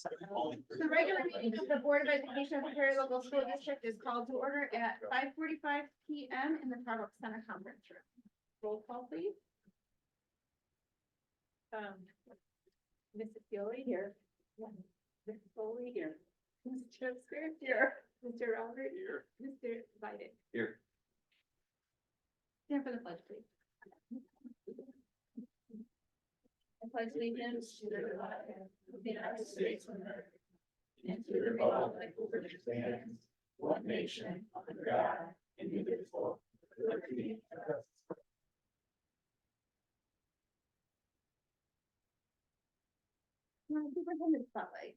The regular meeting of the Board of Education of the Perry Local School District is called to order at 5:45 p.m. in the Starbucks Center Conference Room. Roll call, please. Mrs. Gilly here. Mrs. Foley here. Mr. Chester here. Mr. Robert here. Mr. Biden Here. Stand for the pledge, please. I pledge allegiance to the flag of the United States of America and to the republic for which it stands, one nation, under God, indivisible, with liberty and justice. Superintendent spotlight.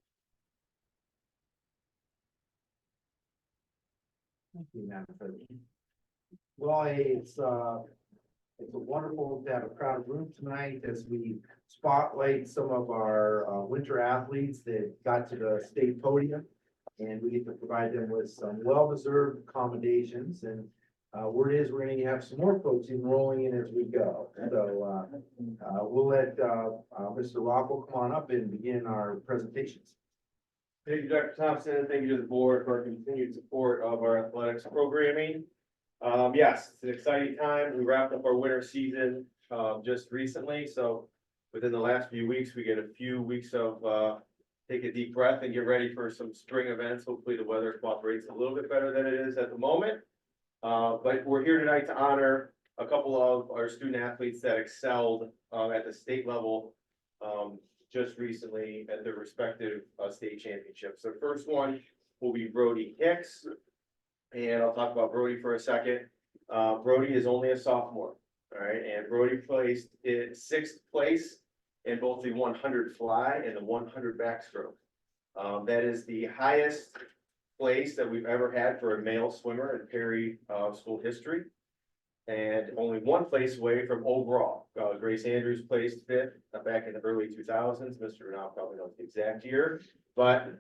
Thank you, Madam President. Well, it's wonderful to have a crowded room tonight as we spotlight some of our winter athletes that got to the state podium. And we get to provide them with some well-deserved accommodations, and word is we're gonna have some more folks enrolling in as we go. So we'll let Mr. Rockwell come on up and begin our presentations. Thank you, Dr. Thompson. Thank you to the board for continued support of our athletics programming. Yes, it's an exciting time. We wrapped up our winter season just recently. So within the last few weeks, we get a few weeks of take a deep breath and get ready for some spring events. Hopefully the weather cooperates a little bit better than it is at the moment. But we're here tonight to honor a couple of our student athletes that excelled at the state level just recently at their respective state championships. The first one will be Brody Hicks. And I'll talk about Brody for a second. Brody is only a sophomore, all right? And Brody placed in 6th place in both the 100 fly and the 100 backstroke. That is the highest place that we've ever had for a male swimmer in Perry school history. And only one place away from overall. Grace Andrews placed 5th back in the early 2000s. Mr. Renal probably knows the exact year, but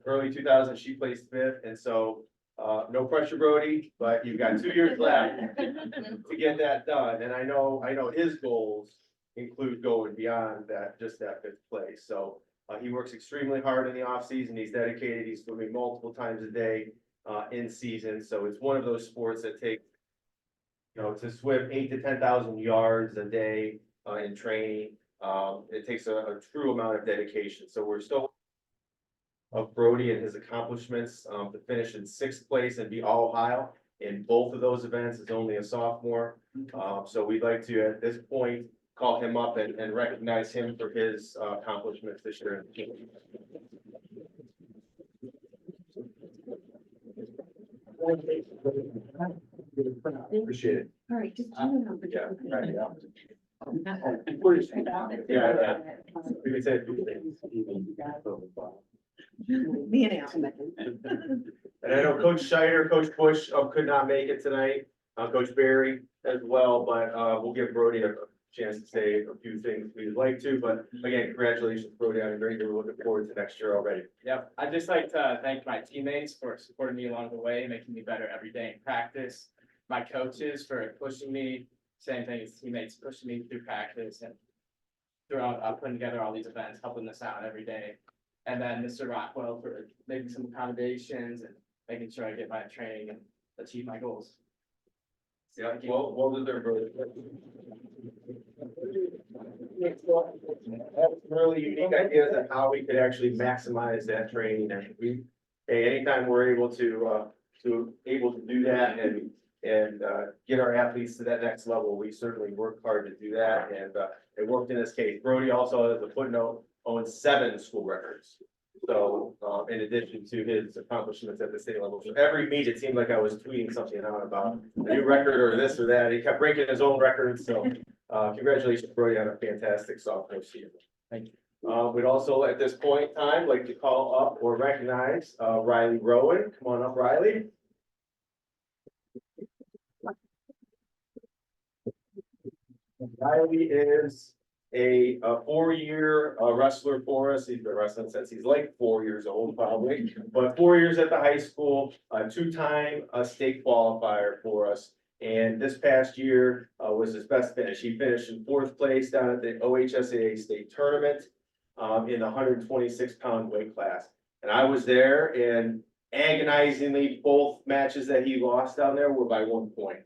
early 2000s, she placed 5th. And so no pressure, Brody, but you've got 2 years left to get that done. And I know his goals include going beyond that, just that 5th place. So he works extremely hard in the off season. He's dedicated. He's swimming multiple times a day in season. So it's one of those sports that takes, to swim 8,000 to 10,000 yards a day in training. It takes a true amount of dedication. So we're still of Brody and his accomplishments to finish in 6th place and be all Ohio in both of those events. Is only a sophomore. So we'd like to, at this point, call him up and recognize him for his accomplishments this year. Appreciate it. All right, just. Yeah, right, yeah. Yeah. We could say a few things. Me and Al. And I know Coach Scheider, Coach Bush could not make it tonight, Coach Barry as well, but we'll give Brody a chance to say a few things we'd like to, but again, congratulations, Brody, on a great year. We're looking forward to next year already. Yep, I'd just like to thank my teammates for supporting me along the way, making me better every day in practice. My coaches for pushing me, same thing as teammates pushing me through practice and throughout putting together all these events, helping us out every day. And then Mr. Rockwell for making some accommodations and making sure I get my training and achieve my goals. Yeah, well deserved, Brody. That's really unique ideas on how we could actually maximize that training, and anytime we're able to do that and get our athletes to that next level, we certainly work hard to do that, and it worked in this case. Brody also, as a footnote, owns 7 school records. So in addition to his accomplishments at the state level, so every meet, it seemed like I was tweeting something out about a new record or this or that. He kept breaking his own records. So congratulations, Brody, on a fantastic sophomore season. Thank you. We'd also, at this point in time, like to call up or recognize Riley Rowan. Come on up, Riley. Riley is a 4-year wrestler for us. He's been wrestling since he's like 4 years old, probably, but 4 years at the high school, a 2-time state qualifier for us. And this past year was his best finish. He finished in 4th place down at the OHSAA state tournament. in the 126-pound weight class. And I was there, and agonizingly, both matches that he lost down there were by 1 point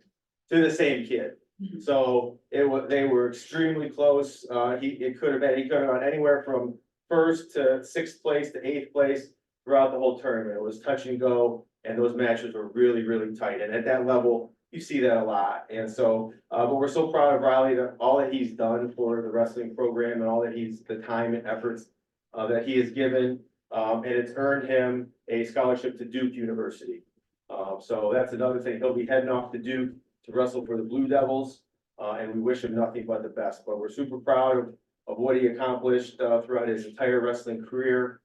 to the same kid. So they were extremely close. He could have gone anywhere from first to sixth place to eighth place throughout the whole tournament. It was touch and go, and those matches were really, really tight. And at that level, you see that a lot. And so, but we're so proud of Riley, that all that he's done for the wrestling program and all that the time and efforts that he has given. And it's earned him a scholarship to Duke University. So that's another thing. He'll be heading off to Duke to wrestle for the Blue Devils. And we wish him nothing but the best. But we're super proud of what he accomplished throughout his entire wrestling career.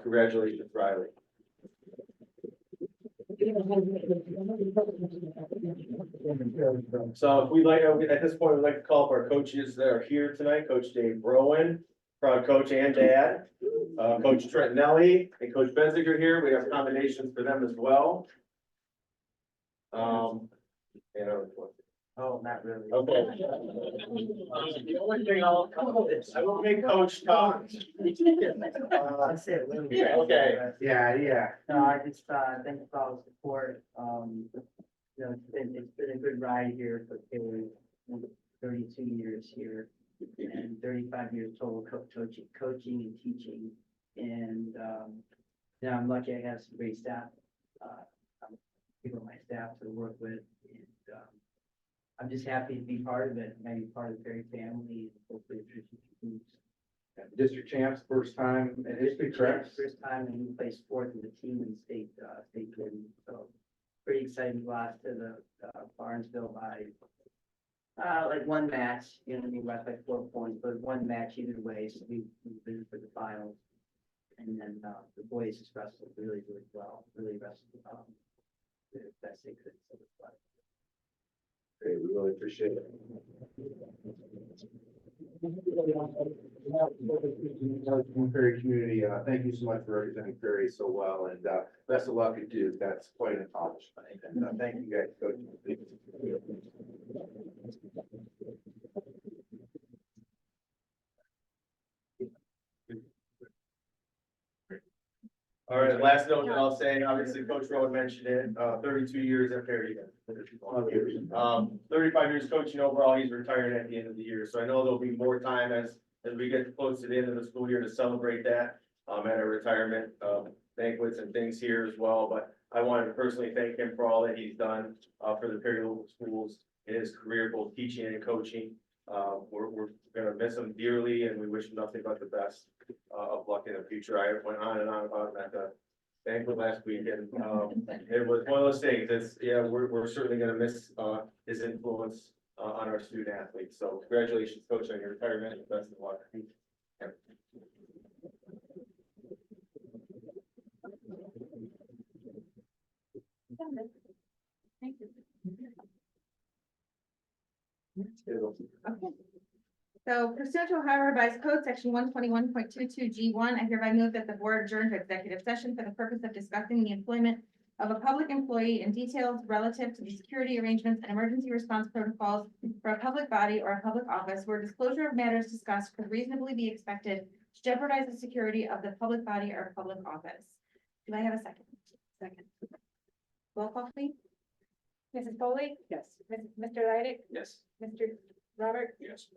Congratulations, Riley. So if we'd like, at this point, we'd like to call up our coaches that are here tonight. Coach Dave Rowan, proud coach and dad. Coach Trent Nelly and Coach Benziger here. We have accommodations for them as well. And Oh, not really. okay. The only thing I will make Coach talk. I'll say it. Okay. Yeah. No, I just, thank you for all the support. It's been a good ride here for Taylor, 32 years here and 35 years total coaching and teaching. And, I'm lucky I have some great staff, people on my staff to work with. And, I'm just happy to be part of it, and be part of the Perry family, and hopefully the tradition continues. District champs, first time in history, correct? First time, and we placed fourth in the team in state tournament, so pretty exciting. We lost to the Barnesville by like one match, we lost by 4 points, but one match either way, so we been for the finals. And then the boys just wrestled really, really well, really wrestled the best they could. So it was fun. Great, we really appreciate it. Perry community, thank you so much for representing Perry so well, and best of luck at Duke. That's quite an accomplishment. And thank you guys, Coach. All right, last note that I'll say, obviously Coach Rowan mentioned it, 32 years at Perry. 35 years coaching overall. He's retiring at the end of the year. So I know there'll be more time as we get close to the end of the school year to celebrate that at our retirement banquets and things here as well. But I wanted to personally thank him for all that he's done for the Perry local schools in his career, both teaching and coaching. We're gonna miss him dearly, and we wish him nothing but the best of luck in the future. I went on and on about him at the banquet last week, and it was one of those things. We're certainly gonna miss his influence on our student athletes. So congratulations, Coach, on your retirement, and best of luck. Yeah. Thank you. Okay. So pursuant to Ohio Revised Code, section 121.22 G1, I hereby move that the board adjourn to executive session for the purpose of discussing the employment of a public employee and details relative to the security arrangements and emergency response protocols for a public body or a public office where disclosure of matters discussed could reasonably be expected to jeopardize the security of the public body or public office. Do I have a second? Second. Roll call, please. Mrs. Foley? Yes. Mr. Leidig? Yes. Mr. Robert? Yes.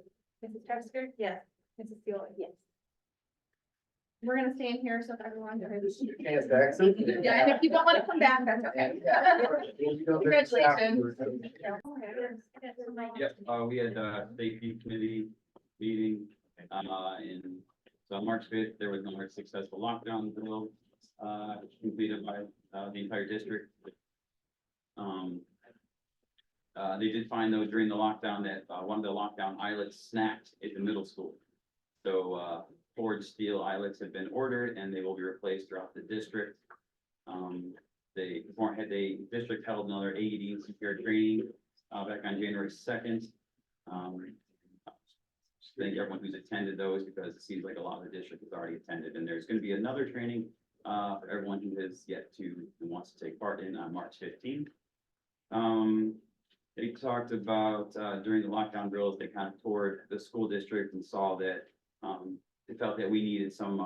Mrs. Tester? Yes. Mrs. Fuel? Yes. We're gonna stay in here so if everyone. Chance to exit. Yeah, and if you don't want to come back, that's okay. Congratulations. Yep, we had a safety committee meeting, so on March 5th, there was another successful lockdown drill, completed by, the entire district. They did find though during the lockdown that, one of the lockdown eyelets snapped at the middle school. So, forged steel eyelets have been ordered and they will be replaced throughout the district. The district held another AED CPR training back on January 2nd. Thank everyone who's attended those because it seems like a lot of the district has already attended, and there's going to be another training for everyone who has yet to and wants to take part in on March 15th. They talked about during the lockdown drills, they kind of toured the school district and saw that they felt that we needed some,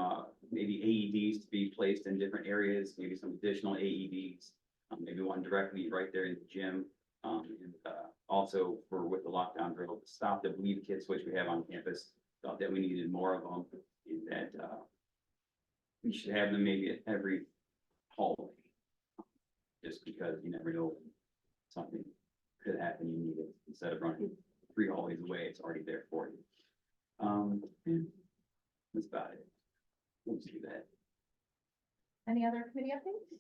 maybe AEDs to be placed in different areas, maybe some additional AEDs. Maybe one directly right there in the gym. And also for with the lockdown drill, to stop the bleed kit switch we have on campus, thought that we needed more of them. And that we should have them maybe at every hallway. Just because you never know when something could happen, you need it, instead of running 3 hallways away, it's already there for you. And that's about it. We'll see that. Any other committee updates?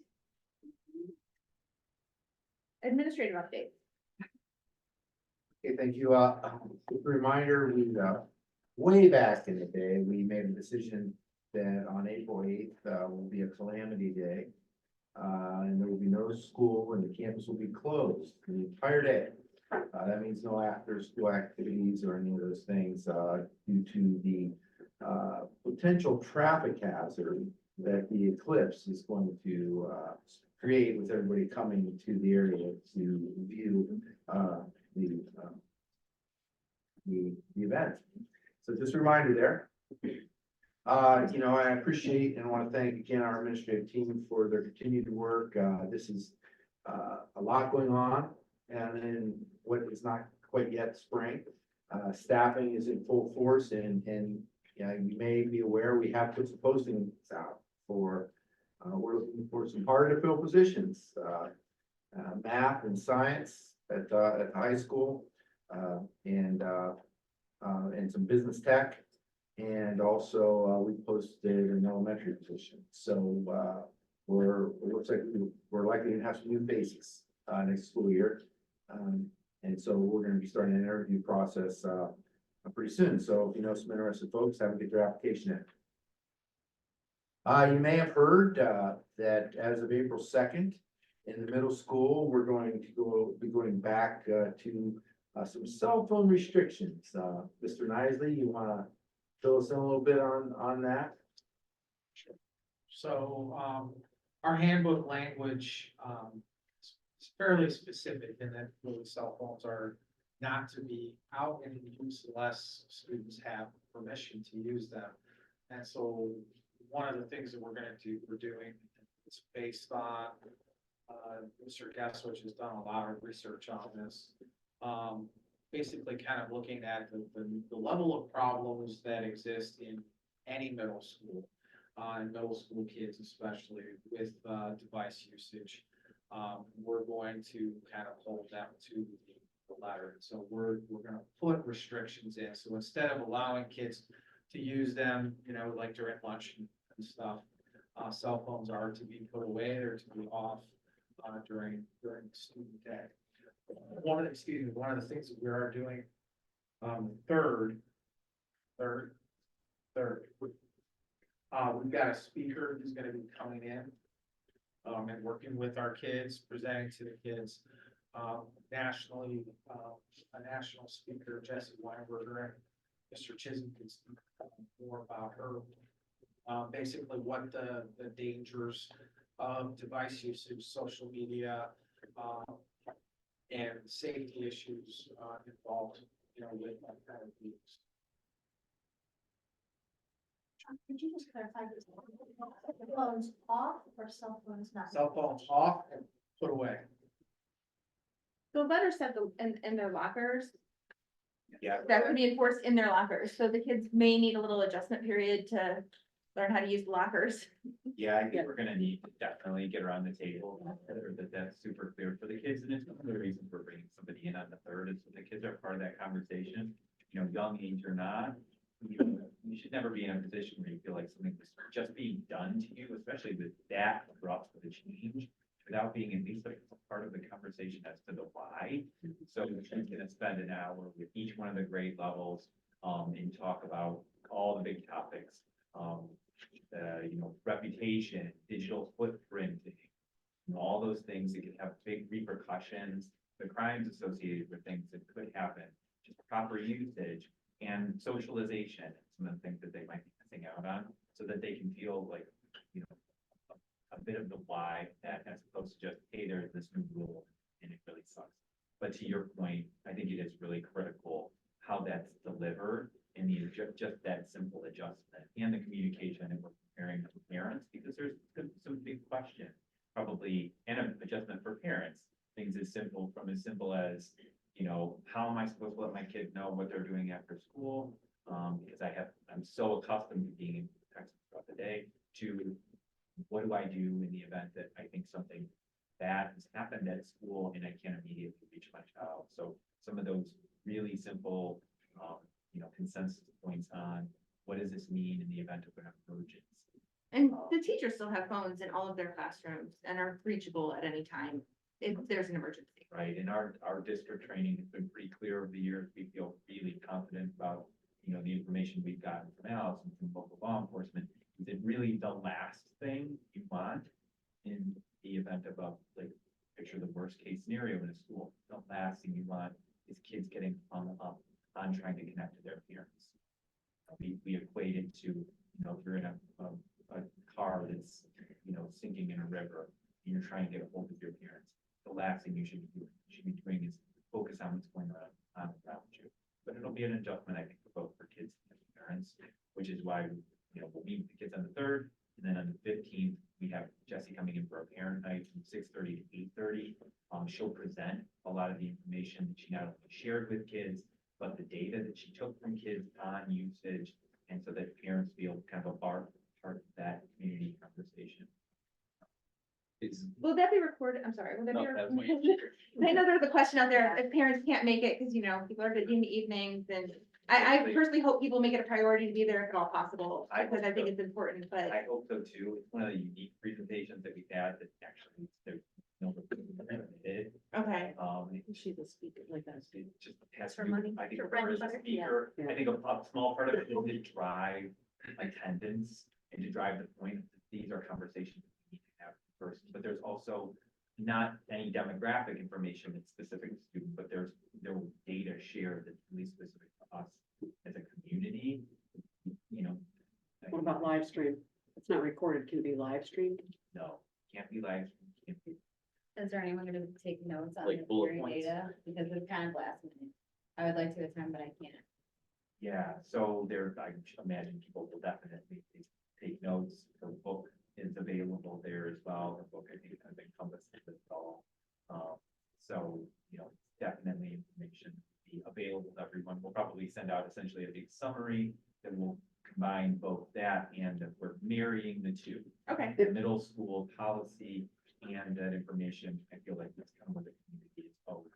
Administrative updates. Okay, thank you. Quick reminder, we, way back in the day, we made a decision that on April 8th, will be a calamity day. And there will be no school and the campus will be closed for the entire day. That means no after-school activities or any of those things, due to the, potential traffic hazard that the eclipse is going to, create with everybody coming to the area to view, the event. So just a reminder there. You know, I appreciate and want to thank again our administrative team for their continued work. This is a lot going on, and in what is not quite yet spring. Staffing is in full force, and you may be aware we have put some postings out for. We're looking for some hard to fill positions, math and science at the high school, and some business tech. And also, we posted an elementary position. So, it looks like we're likely to have some new faces, next school year. And so we're gonna be starting an interview process, pretty soon. So if you know some interested folks, have them get their application in. You may have heard, that as of April 2nd, in the middle school, we're going to be going back, to, some cell phone restrictions. Mr. Nisley, you wanna fill us in a little bit on that? So, our handbook language, is fairly specific in that really cell phones are not to be out in use unless students have permission to use them. And so one of the things that we're doing is based on, Mr. Guesswich has done a lot of research on this. Basically kind of looking at the level of problems that exist in any middle school, and middle school kids especially with device usage. We're going to kind of hold them to the letter. So we're going to put restrictions in. So instead of allowing kids to use them, you know, like during lunch and stuff, cell phones are to be put away. They're to be off during student day. One of the things that we are doing, third, we've got a speaker who's gonna be coming in, and working with our kids, presenting to the kids, nationally, a national speaker, Jessie Weinberger, and Mr. Chisholm can speak more about her. Basically what the dangers of device usage, social media, and safety issues involved, you know, with that kind of use. Could you just clarify this? Phones off or cell phones not? Cell phones off and put away. The letter said in their lockers, Yeah. that could be enforced in their lockers, so the kids may need a little adjustment period to learn how to use the lockers. Yeah, I think we're gonna need to definitely get around the table, that's super clear for the kids, and it's one of the reasons we're bringing somebody in on the third, is so the kids are part of that conversation. You know, young age or not, you should never be in a position where you feel like something was just being done to you, especially with that abrupt of a change, without being at least like a part of the conversation as to the why. So we're gonna spend an hour with each one of the grade levels, and talk about all the big topics. You know, reputation, digital footprint, and all those things that could have big repercussions, the crimes associated with things that could happen, just proper usage and socialization, some of the things that they might be missing out on, so that they can feel like, you know, a bit of the why, that as opposed to just, hey, there's this new rule and it really sucks. But to your point, I think it is really critical how that's delivered, and just that simple adjustment and the communication and we're preparing the parents because there's some big question. Probably, and an adjustment for parents, things as simple as, you know, how am I supposed to let my kid know what they're doing after school? Because I'm so accustomed to being in Texas throughout the day to what do I do in the event that I think something bad has happened at school and I can't immediately reach my child. So some of those really simple, you know, consensus points on what does this mean in the event of an emergency? And the teachers still have phones in all of their classrooms and are reachable at any time if there's an emergency. Right, and our district training has been pretty clear over the years. We feel really confident about, you know, the information we've gotten from Alice and from local law enforcement. Is it really the last thing you want in the event of like, picture the worst case scenario in a school? The last thing you want is kids getting hung up on trying to connect to their parents. We equate it to, you know, if you're in a car that's, you know, sinking in a river and you're trying to get a hold of your parents, the last thing you should be doing is focus on what's going on around you. But it'll be an adjustment, I think, for both for kids and parents, which is why, you know, we'll meet with the kids on the 3rd, and then on the 15th, we have Jessie coming in for a parent night from 6:30 to 8:30. She'll present a lot of the information that she not only shared with kids, but the data that she took from kids on usage, and so that parents feel kind of a part of that community conversation. Will that be recorded? I'm sorry, will that be No, that's recorded? I know there's a question out there if parents can't make it because, you know, people are busy in the evenings and I personally hope people make it a priority to be there if at all possible, because I think it's important, but. I hope so too. It's one of the unique presentations that we've had that actually there's no did. Okay. She's a speaker like that. It just has For to do, money, I think, for for her bread as a and butter, speaker, yeah. I think a small part of it is to drive attendance and to drive the point that these are conversations we need to have first, but there's also not any demographic information that's specific to students, but there will data shared that's really specific to us as a community, you know. What about live stream? It's not recorded, can it be live streamed? No, can't be live, can't be. Is there anyone gonna take notes on Like the bullet theory points? data? Because it's kind of last minute. I would like to attend, but I can't. Yeah, so there, I imagine people will definitely take notes. The book is available there as well. The book, I think, kind of encompasses it all. So, you know, definitely information be available to everyone. We'll probably send out essentially a big summary that will combine both that and that we're marrying the two. Okay. The middle school policy and that information. I feel like that's kind of what the community is always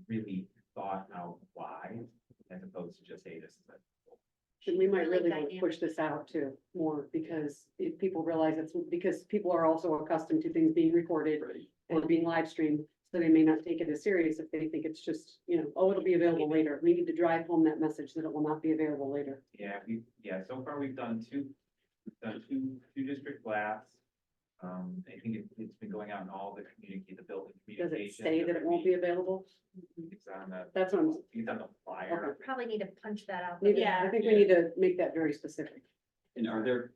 really thought out why, as opposed to just, hey, this is a. And we might Really really want to dynamic. push this out too more, because if people realize it's, because people are also accustomed to things being recorded and being live streamed, so they may not take it as serious if they think it's just, you know, oh, it'll be available later. We need to drive home that message that it will not be available later. Yeah, so far we've done two district blasts. I think it's been going out in all the the building Does communication. it say that it won't be available? It's on the, That's what I'm, it's on the flyer. Probably need to punch that out. Yeah. I think we need to make that very specific. And are there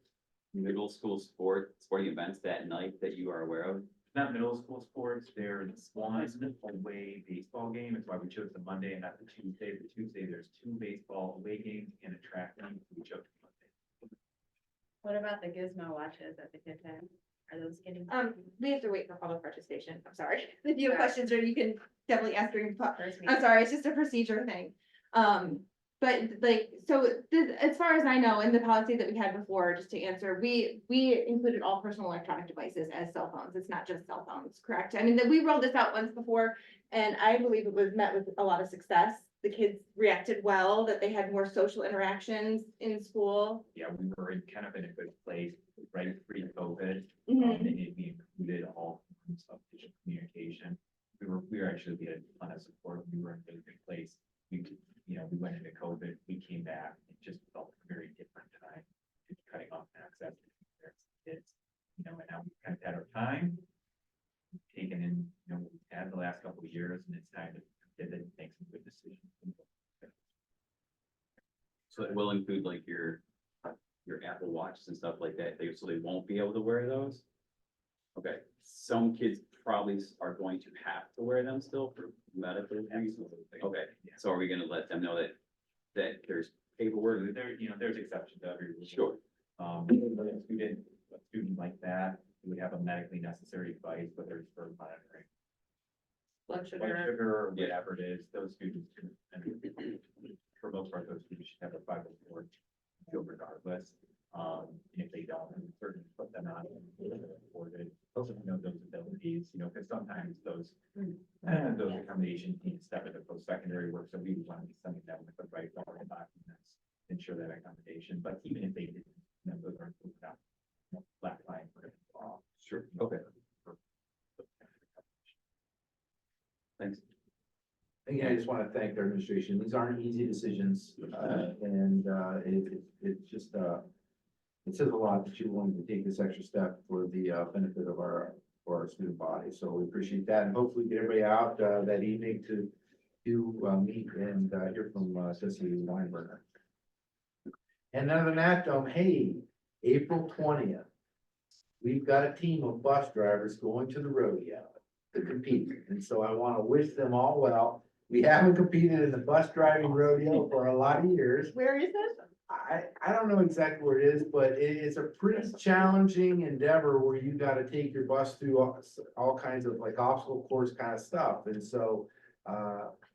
middle school sporting events that night that you are aware of? Not middle school sports, there's one away baseball game, it's why we chose the Monday and not the Tuesday. The Tuesday, there's 2 baseball away games and a track meet, so we chose Monday. What about the gizmo watches at the kid time? Are those getting? We have to wait for public participation. I'm sorry. If you have questions, or you can definitely ask during. First I'm meeting? sorry, it's just a procedure thing. But like, so as far as I know, in the policy that we had before, just to answer, we included all personal electronic devices as cell phones. It's not just cell phones, correct? I mean, that we rolled this out once before, and I believe it was met with a lot of success. The kids reacted well, that they had more social interactions in school. Yeah, we were kind of in a good place, right, pre-COVID. Mhm. And we included all forms of digital communication. We were actually getting a ton of support. We were in a really good place. We went into COVID, we came back, it just felt like a very different time. It's cutting off access to parents and kids, and now we've kind of had our time. Taken in, what we've had the last couple of years, and it's time to pivot and make some good decisions. So it will include like your Apple Watches and stuff like that, so they won't be able to wear those? Okay, some kids probably are going to have to wear them still for medical reasons. Okay, so are we gonna let them know that there's paperwork. There, there's exceptions to every rule. Sure. A student like that, who would have a medically necessary device, whether it's for monitoring Blood blood sugar. sugar or whatever it is, those students can, and for most part, those students should have a 504 field regardless. If they don't, then certainly put them on afforded, those abilities, because sometimes those accommodations need to step into post-secondary work, so we would want to be sending them with the right documents, ensure that accommodation, but even if they didn't, those aren't flat line for law. Sure, okay, thanks. Again, I just want to thank our administration. These aren't easy decisions, and it's just, it says a lot that you're willing to take this extra step for the benefit of for our student body. So we appreciate that, and hopefully get everybody out that evening to meet and hear from Cecily Weinberger. And other than that, hey, April 20th, we've got a team of bus drivers going to the rodeo to compete, and so I want to wish them all well. We haven't competed in the bus driving rodeo for a lot of years. Where is this? I don't know exactly where it is, but it's a pretty challenging endeavor where you gotta take your bus through all kinds of like obstacle course kind of stuff. And so,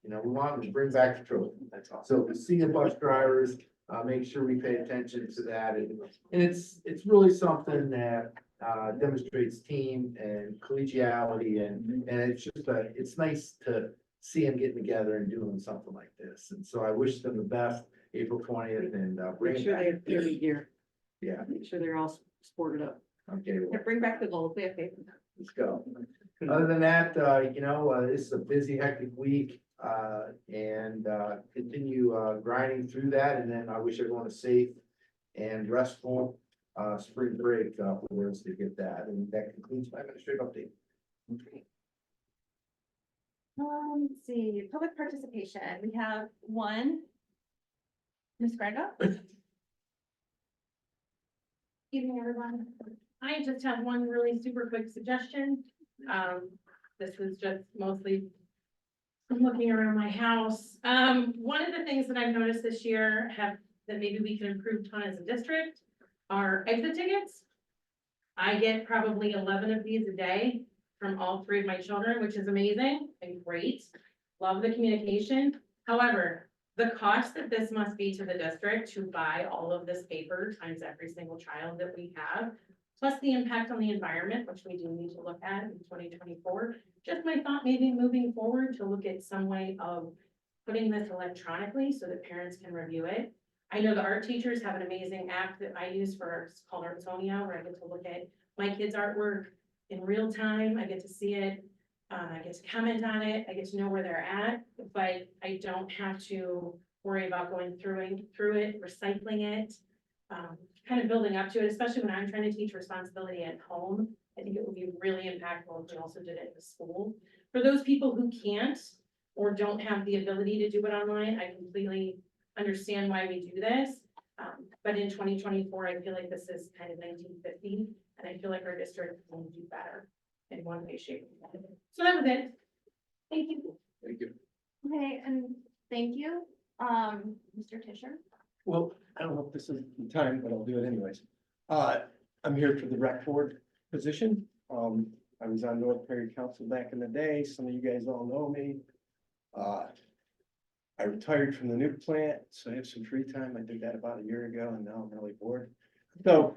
we want to bring back the trophy. That's all. So see the bus drivers, make sure we pay attention to that. And it's really something that demonstrates team and collegiality, and it's just it's nice to see them getting together and doing something like this. And so I wish them the best. April 20th, and bring Make it sure back. they have theory gear, Yeah, make sure they're all sported up. okay, well, Yeah, bring back the gold, we have faith. let's go. Other than that, this is a busy, hectic week, and continue grinding through that, and then I wish everyone a safe and restful spring break for us to get that, and that concludes my administrative update. Let's see, public participation, we have one. Ms. Grego? Evening, everyone. I just have one really super quick suggestion. This is just mostly from looking around my house. One of the things that I've noticed this year that maybe we can improve on as a district are exit tickets. I get probably 11 of these a day from all three of my children, which is amazing and great. Love the communication. However, the cost that this must be to the district to buy all of this paper times every single child that we have, plus the impact on the environment, which we do need to look at in 2024. Just my thought, maybe moving forward to look at some way of putting this electronically so that parents can review it. I know the art teachers have an amazing app that I use it's called Artsonia, where I get to look at my kids' artwork in real time. I get to see it. I get to comment on it, I get to know where they're at, but I don't have to worry about going through it, recycling it, kind of building up to it, especially when I'm trying to teach responsibility at home. I think it would be really impactful if we also did it in the school. For those people who can't or don't have the ability to do it online, I completely understand why we do this. But in 2024, I feel like this is kind of 1950, and I feel like our district will do better in one way, shape, or form. So that was it. Thank you. Thank you. Okay, and thank you, Mr. Tischer. Well, I don't know if this is the time, but I'll do it anyways. I'm here for the rec board position. I was on North Prairie Council back in the day. Some of you guys all know me. I retired from the nuke plant, so I have some free time. I did that about a year ago, and now I'm really bored. So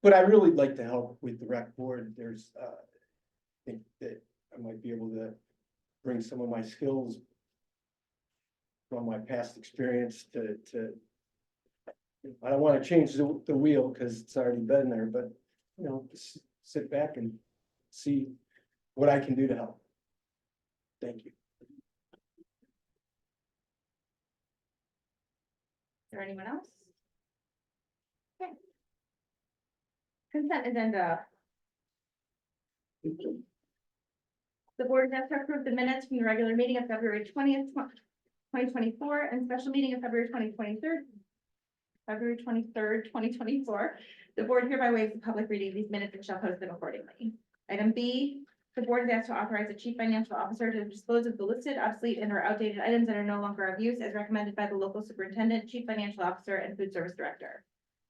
but I really like to help with the rec board. There's, I think that I might be able to bring some of my skills from my past experience to I don't want to change the wheel because it's already been there, but just sit back and see what I can do to help. Thank you. Is there anyone else? Okay. Consent agenda. The board has to approve the minutes from the regular meeting of February 20th, 2024, and special meeting of February 23rd, 2024. The board hereby waives the public reading of these minutes and shall post them accordingly. Item B, The board is asked to authorize the chief financial officer to dispose of the listed obsolete and or outdated items that are no longer of use as recommended by the local superintendent, chief financial officer, and food service director.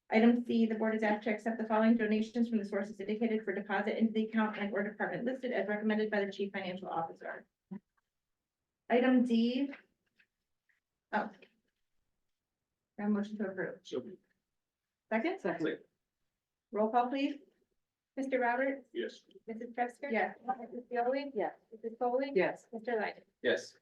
Item C, the board is asked to accept the following donations from the sources indicated for deposit into the account and or department listed as recommended by the chief financial officer. Item D. Oh. A motion to approve. Second? Second. Roll call, please. Mr. Roberts? Yes. Mrs. Presser? Yes. Mrs. Yoli? Yes. Mrs. Foley? Yes. Mr. Leiden? Yes.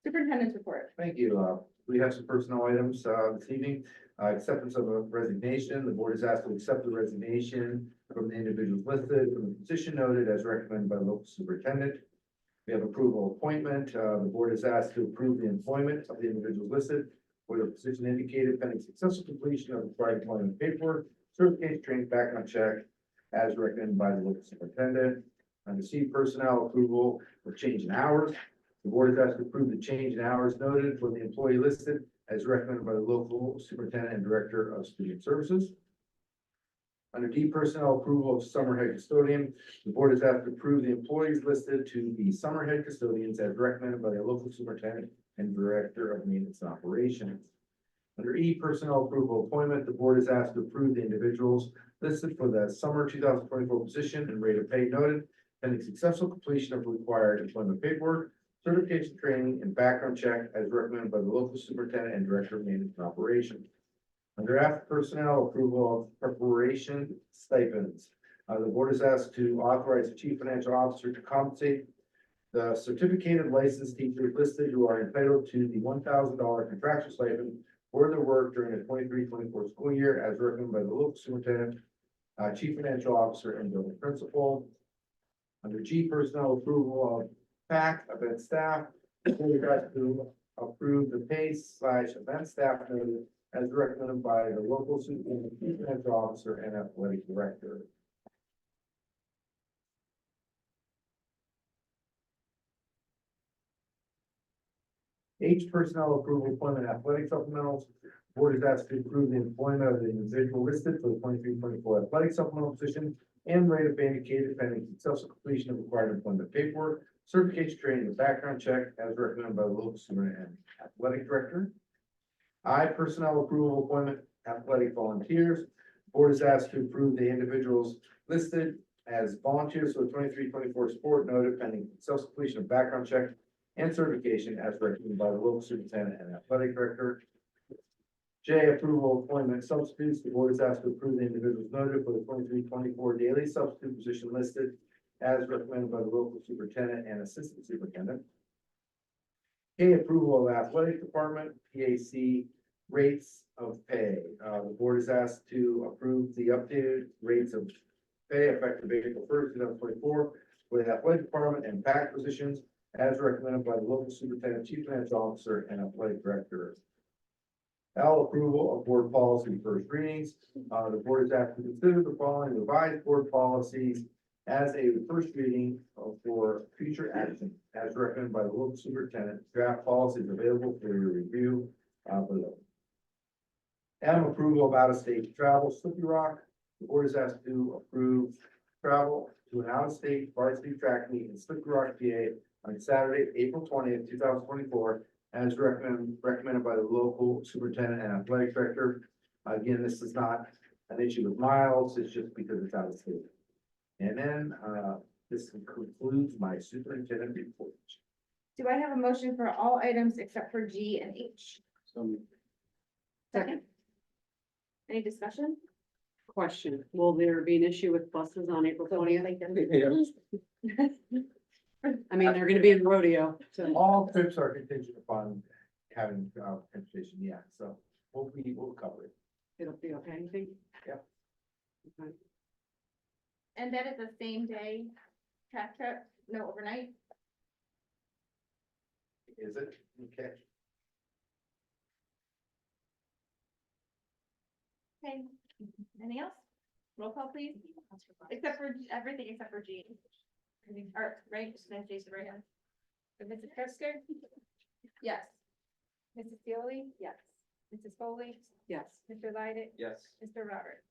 Superintendent's report. Thank you. We have some personnel items, this evening. Acceptance of a resignation. The board is asked to accept the resignation from the individuals listed from the position noted as recommended by the local superintendent. We have approval appointment. The board is asked to approve the employment of the individuals listed for the position indicated pending successful completion of required employment paperwork, certification, training, background check, as recommended by the local superintendent. Under C, personnel approval of change in hours. The board is asked to approve the change in hours noted for the employee listed as recommended by the local superintendent and director of student services. Under D, personnel approval of summer head custodian, the board is asked to approve the employees listed to be summer head custodians as recommended by the local superintendent and director of maintenance and operations. Under E, personnel approval appointment, the board is asked to approve the individuals listed for the summer 2024 position and rate of pay noted, pending successful completion of required employment paperwork, certification, training, and background check as recommended by the local superintendent and director of maintenance and operations. Under F, personnel approval of preparation stipends. The board is asked to authorize the chief financial officer to compensate the certificated licensed teachers listed who are entitled to the $1,000 contractual stipend for their work during the 23-24 school year as recommended by the local superintendent, chief financial officer, and building principal. Under G, personnel approval of PAC event staff, the board is asked to approve the pay/event staff noted as recommended by the local superintendent, chief financial officer, and athletic director. H, personnel approval appointment athletic supplementals. Board is asked to approve the employment of the individual listed for the 23-24 athletic supplemental position and rate of pay indicated pending successful completion of required employment paperwork, certification, training, and background check as recommended by the local superintendent and athletic director. I, personnel approval appointment athletic volunteers. Board is asked to approve the individuals listed as volunteers for the 23-24 sport noted pending successful completion of background check and certification as recommended by the local superintendent and athletic director. J, approval of appointment substitutes. The board is asked to approve the individuals noted for the 23-24 daily substitute position listed as recommended by the local superintendent and assistant superintendent. K, approval of athletic department, PAC rates of pay. The board is asked to approve the updated rates of pay effective April 1st, 2024 for the athletic department and PAC positions as recommended by the local superintendent, chief financial officer, and athletic director. L, approval of board policy first readings. The board is asked to consider the following revised board policies as a first reading for future action as recommended by the local superintendent. Draft policies available for your review below. M, approval of out-of-state travel, Slippery Rock. The board is asked to approve travel to an out-of-state varsity track meet in Slippery Rock, PA on Saturday, April 20th, 2024, as recommended by the local superintendent and athletic director. Again, this is not an issue with miles, it's just because it's out of state. And then, this concludes my superintendent report. Do I have a motion for all items except for G and H? Second. Any discussion? Question, will there be an issue with buses on April 20th? I mean, they're gonna be in rodeo, so. All trips are contingent upon having transportation, yeah, so we'll cover it. It'll be okay, you think? Yep. Okay. And that is the same day track trip, no overnight? Is it? Okay. Okay, anything else? Roll call, please. Except for everything except for G. Or, right, just gonna say the right hand. Mrs. Presser? Yes. Mrs. Yoli? Yes. Mrs. Foley? Yes. Mr. Leiden? Yes. Mr. Roberts?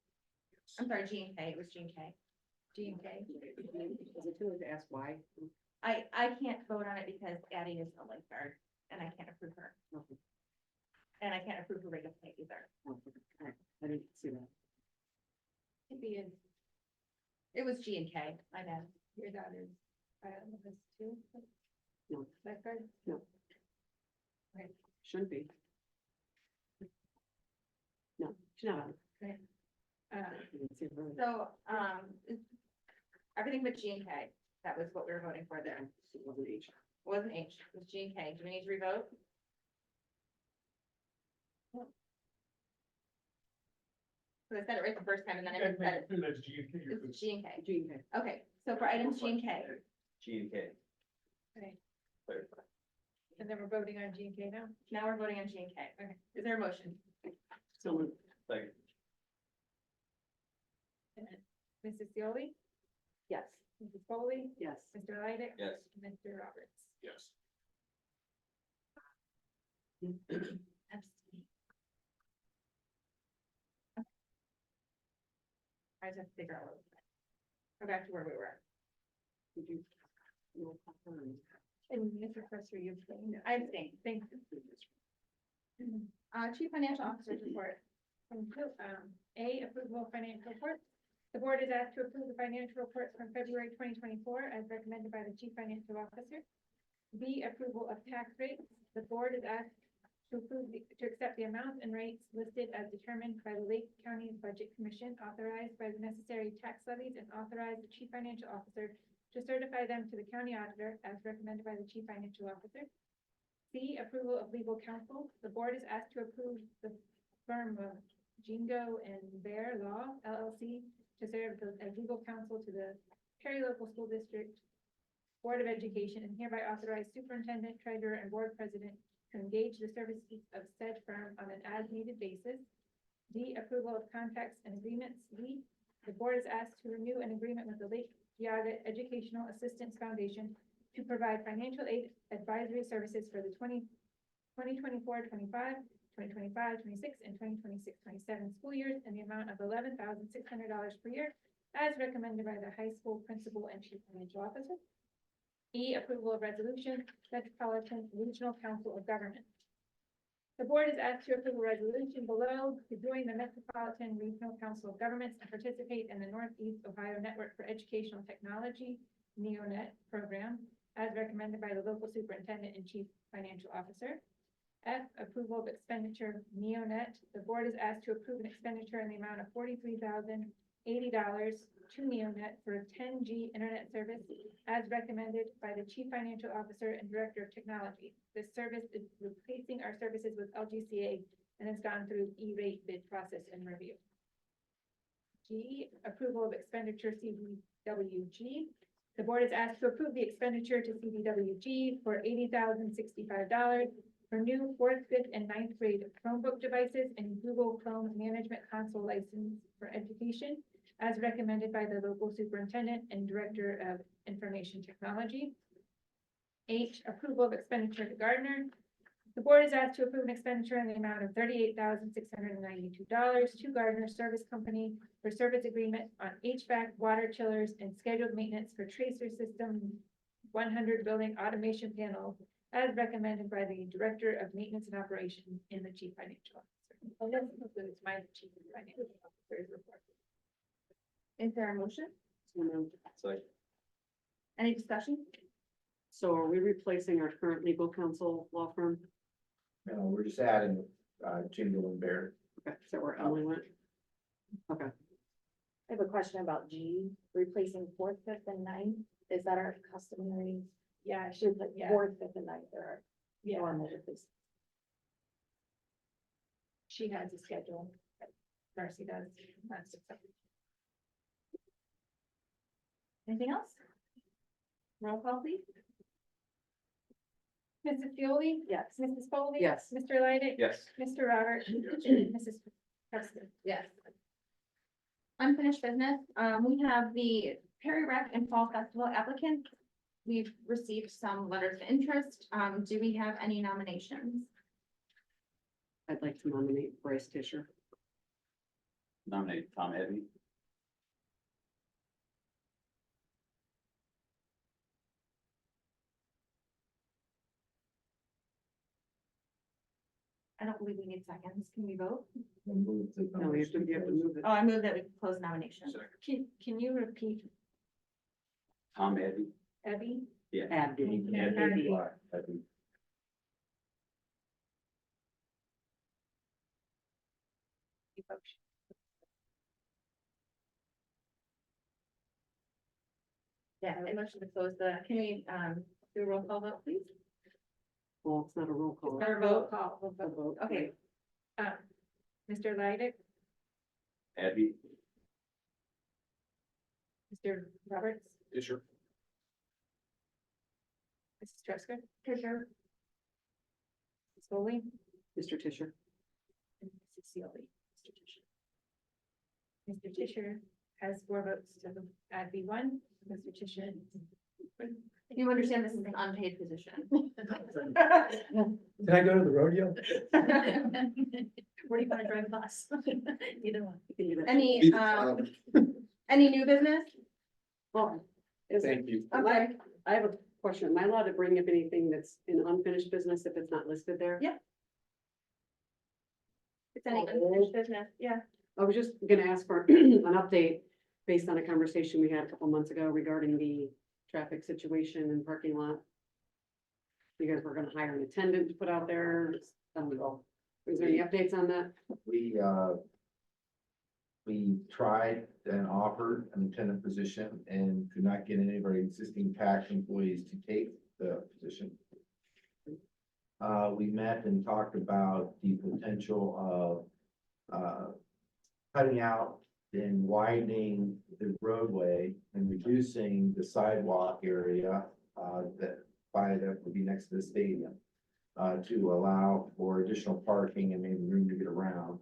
I'm sorry, G and K, it was G and K. G and K. Is it too late to ask why? I can't vote on it because Addie is a lifeguard and I can't approve her. Okay. And I can't approve her rate of pay either. Okay. I didn't see that. It was G and K, I know. Your daughter's, was too. No. Lifeguard? No. Okay. Shouldn't be. No, she's not on. Okay. I didn't see her. So, everything but G and K, that was what we were voting for there. It wasn't H. It wasn't H, it was G and K. Do we need to revote? So I said it right the first time and then I said it. That's G and K. It's G and K. G and K. Okay, so for items G and K, G and K. Okay. Clarify. and then we're voting on G and K now? Now we're voting on G and K. Okay. Is there a motion? So moved. Second. Mrs. Seoli? Yes. Mrs. Foley? Yes. Mr. Leidick? Yes. Mr. Roberts? Yes. Abstain. I just have to figure out what. Go back to where we were. Did you? No, And Mr. Presser, you abstained? I abstained, thank you. Chief Financial Officer's report. A, approval of financial reports. The board is asked to approve the financial reports from February 2024 as recommended by the chief financial officer. B, approval of tax rates. The board is asked to accept the amounts and rates listed as determined by the Lake County Budget Commission, authorized by the necessary tax levies, and authorize the chief financial officer to certify them to the county auditor as recommended by the chief financial officer. C, approval of legal counsel. The board is asked to approve the firm of Jingo and Bear Law LLC to serve as legal counsel to the Perry Local School District Board of Education, and hereby authorize superintendent, treasurer, and board president to engage the services of said firm on an as-needed basis. D, approval of contracts and agreements. D, the board is asked to renew an agreement with the Lake Geogga Educational Assistance Foundation to provide financial aid advisory services for the 2024-25, 2025-26, and 2026-27 school years in the amount of $11,600 per year, as recommended by the high school principal and chief financial officer. E, approval of resolution, Metropolitan Regional Council of Government. The board is asked to approve a resolution below to join the Metropolitan Regional Council of Governments and participate in the Northeast Ohio Network for Educational Technology NeoNet program, as recommended by the local superintendent and chief financial officer. F, approval of expenditure NeoNet. The board is asked to approve an expenditure in the amount of $43,080 to NeoNet for a 10G internet service, as recommended by the chief financial officer and director of technology. This service is replacing our services with LGCA and has gone through E-rate bid process and review. G, approval of expenditure CDWG. The board is asked to approve the expenditure to CDWG for $80,065 for new 4th, 5th, and 9th grade Chromebook devices and Google Chrome Management Console license for education, as recommended by the local superintendent and director of information technology. H, approval of expenditure to Gardner. The board is asked to approve an expenditure in the amount of $38,692 to Gardner Service Company for service agreement on HVAC, water chillers, and scheduled maintenance for tracer system 100 building automation panel, as recommended by the director of maintenance and operations in the chief financial officer. And this concludes my chief financial officer's report. Is there a motion? So moved. Second. Any discussion? So are we replacing our current legal counsel law firm? No, we're just adding, Jingle and Bear. Okay, so we're Emily went. Okay, I have a question about G, replacing 4th, 5th, and 9th. Is that our customary? Yeah, Should like Yeah. 4th, 5th, and 9th are yeah, normal replacements? she has a schedule. Darcy does. That's acceptable. Anything else? Roll call, please. Mrs. Fioli? Yes. Mrs. Foley? Yes. Mr. Leidick? Yes. Mr. Roberts? Mrs. Preston? Yes. Unfinished business, we have the Perry Rec and Fall Festival applicants. We've received some letters of interest. Do we have any nominations? I'd like to nominate Bryce Tischer. Nominate Tom Edney. I don't believe we need seconds. Can we vote? No, you have to move it. Oh, I move that we close nominations. Can you repeat Tom Eddy. Abby? Abdi. Abdi. Yeah, I motion to close the, can we, do a roll call vote, please? Well, it's not a roll call. Or vote? A vote. Okay, Mr. Leidig, Eddy. Mr. Roberts, Fisher. Mrs. Tresker, Fisher. Ms. Foley, Mr. Tisher. and Mrs. Sealy. Mr. Tisher has 4 votes to add B1. Mr. Tisher. You understand this is an unpaid position. Can I go to the rodeo? Where do you want to drive a bus? Either one. You can do that. Any new business? Well, is it- Thank you. Okay. I have a question. Am I allowed to bring up anything that's in unfinished business if it's not listed there? Yeah. It's any unfinished business, yeah. I was just gonna ask for an update based on a conversation we had a couple months ago regarding the traffic situation and parking lot. You guys were gonna hire an attendant to put out there. Is there any updates on that? We tried and offered an attendant position and could not get any of our existing PAC employees to take the position. We met and talked about the potential of cutting out and widening the roadway and reducing the sidewalk area that would be next to the stadium to allow for additional parking and maybe room to get around.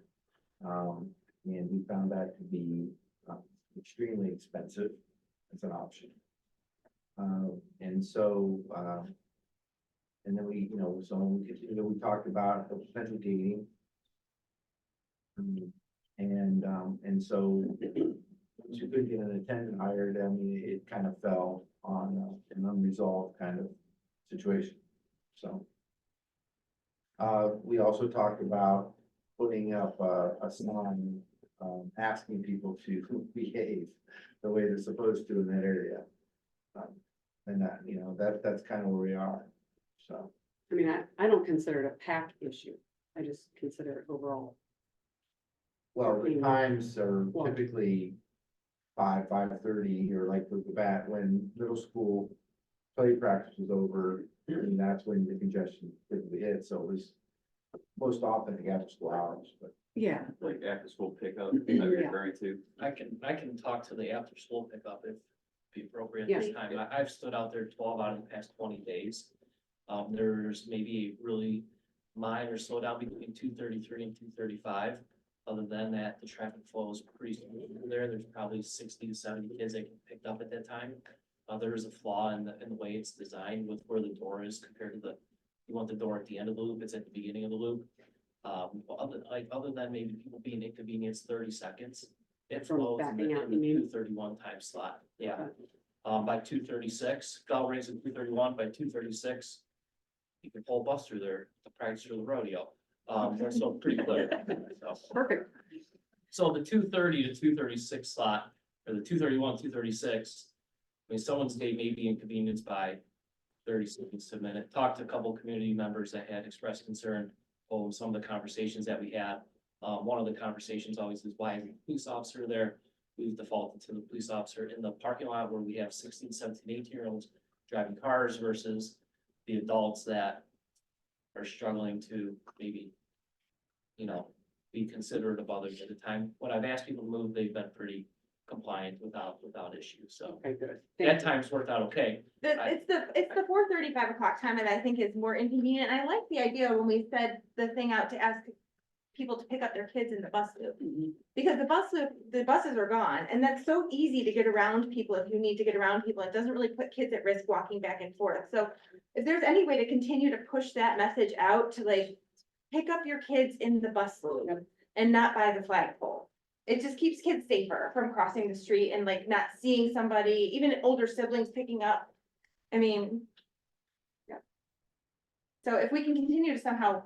And we found that to be extremely expensive as an option. And so, and then we, so we continued, we talked about the potential gating. And so once you could get an attendant hired, I mean, it kind of fell on an unresolved kind of situation, so. We also talked about putting up a sign, asking people to behave the way they're supposed to in that area. And that, that's kind of where we are, so. I mean, I don't consider it a PAC issue. I just consider it overall. Well, the times are typically 5:30, or like with the bat, when middle school play practice was over, and that's when the congestion typically hit, so it was most often the after school hours, but. Yeah. Like after school pickup, that you're Yeah. referring to. I can talk to the after school pickup if be appropriate Yeah. this time. I've stood out there 12 out of the past 20 days. There's maybe really minor slowdown between 2:33 and 2:35. Other than that, the traffic flow is pretty smooth there. There's probably 60 to 70 kids that get picked up at that time. There is a flaw in the way it's designed with where the door is compared to you want the door at the end of the loop, it's at the beginning of the loop. Other than maybe people being inconvenienced 30 seconds, it From flows in backing out, the you mean? 2:31 time slot, yeah. By 2:36, bell rings at 2:31, by 2:36, you can pull a bus through there to practice for the rodeo. They're so pretty clear. So- Perfect. So the 2:30 to 2:36 slot, or the 2:31, 2:36, I mean, someone's day may be inconvenienced by 30 seconds to a minute. Talked to a couple of community members that had expressed concern over some of the conversations that we had. One of the conversations always is, why is the police officer there? We've defaulted to the police officer in the parking lot where we have 16, 17, 18-year-olds driving cars versus the adults that are struggling to maybe, be considerate of others at the time. When I've asked people to move, they've been pretty compliant without issue, so. Okay, good. That time's worked out okay. It's the 4:30, 5 o'clock time that I think is more inconvenient. I like the idea when we said the thing out to ask people to pick up their kids in the bus loop. Because the buses are gone, and that's so easy to get around people if you need to get around people. It doesn't really put kids at risk walking back and forth. So if there's any way to continue to push that message out to like, pick up your kids in the bus loop and not by the flagpole. It just keeps kids safer from crossing the street and like not seeing somebody, even older siblings picking up. I mean, yeah. So if we can continue to somehow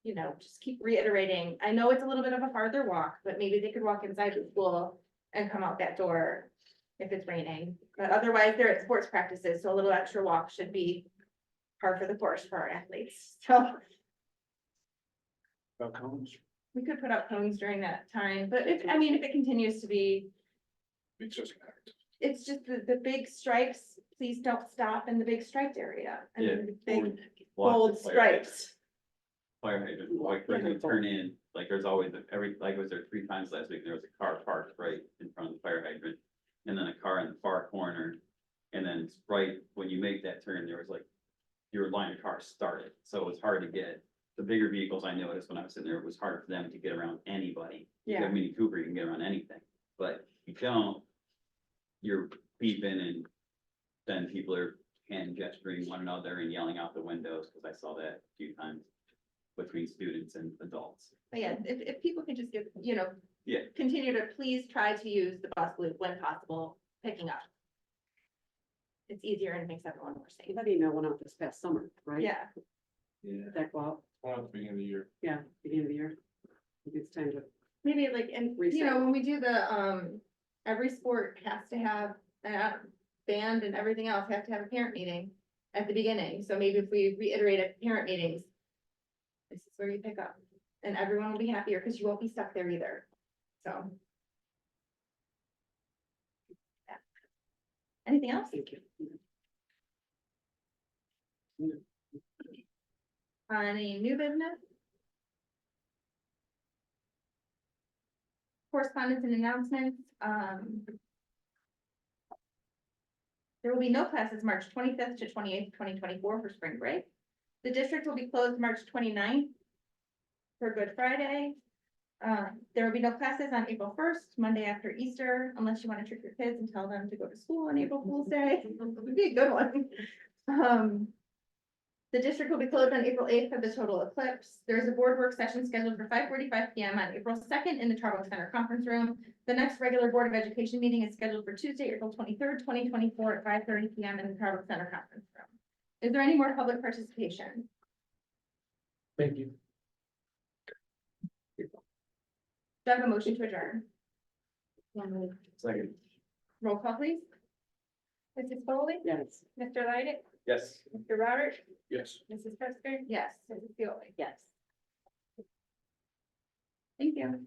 you know, just keep reiterating. I know it's a little bit of a farther walk, but maybe they could walk inside the school and come out that door if it's raining. But otherwise, they're at sports practices, so a little extra walk should be par for the course for our athletes. So we could put up cones during that time, but if, I mean, if it continues to be, it's just the big stripes, please don't stop in the big striped area. I mean, the big bold stripes. Fire hydrant, like, when you turn in, like, there's always, like, I was there 3 times last week, there was a car parked right in front of the fire hydrant. And then a car in the far corner, and then right when you make that turn, there was like, your line of cars started, so it's hard to get. The bigger vehicles, I noticed when I was sitting there, it was hard for them to get around anybody. You have Yeah. a Mini Cooper, you can get around anything, but if you don't, you're beeping, and then people are hand gesturing one another and yelling out the windows, because I saw that a few times between students and adults. But yeah, if people could just get, you know. Yeah. Continue to please try to use the bus loop when possible, picking up. It's easier and makes everyone more safe. That email went out this past summer, right? Yeah, Yeah. That go out, Well, at the beginning of the year. yeah, beginning of the year. I think it's time to, maybe like, and you know, when we do the, every sport has to have a band and everything else have to have a parent meeting at the beginning. So maybe if we reiterate at parent meetings, this is where you pick up and everyone will be happier because you won't be stuck there either. So. Yeah. Anything else? thank you. Any new business? Correspondence and announcements, there will be no classes March 25th to 28th, 2024 for spring break. The district will be closed March 29th for Good Friday. There will be no classes on April 1st, Monday after Easter, unless you want to trick your kids and tell them to go to school on April Fool's Day. Would be a good one. The district will be closed on April 8th for the total eclipse. There's a board work session scheduled for 5:45 p.m. on April 2nd in the Trumbull Center Conference Room. The next regular Board of Education meeting is scheduled for Tuesday, April 23rd, 2024 at 5:30 p.m. in the Trumbull Center Conference Room. Is there any more public participation? Thank you. Do I have a motion to adjourn? Second. Roll call, please. Mrs. Foley, Yes. Mr. Leidig, Yes. Mr. Robert, Yes. Mrs. Preston, Yes. Mrs. Pioli. Yes. Thank you.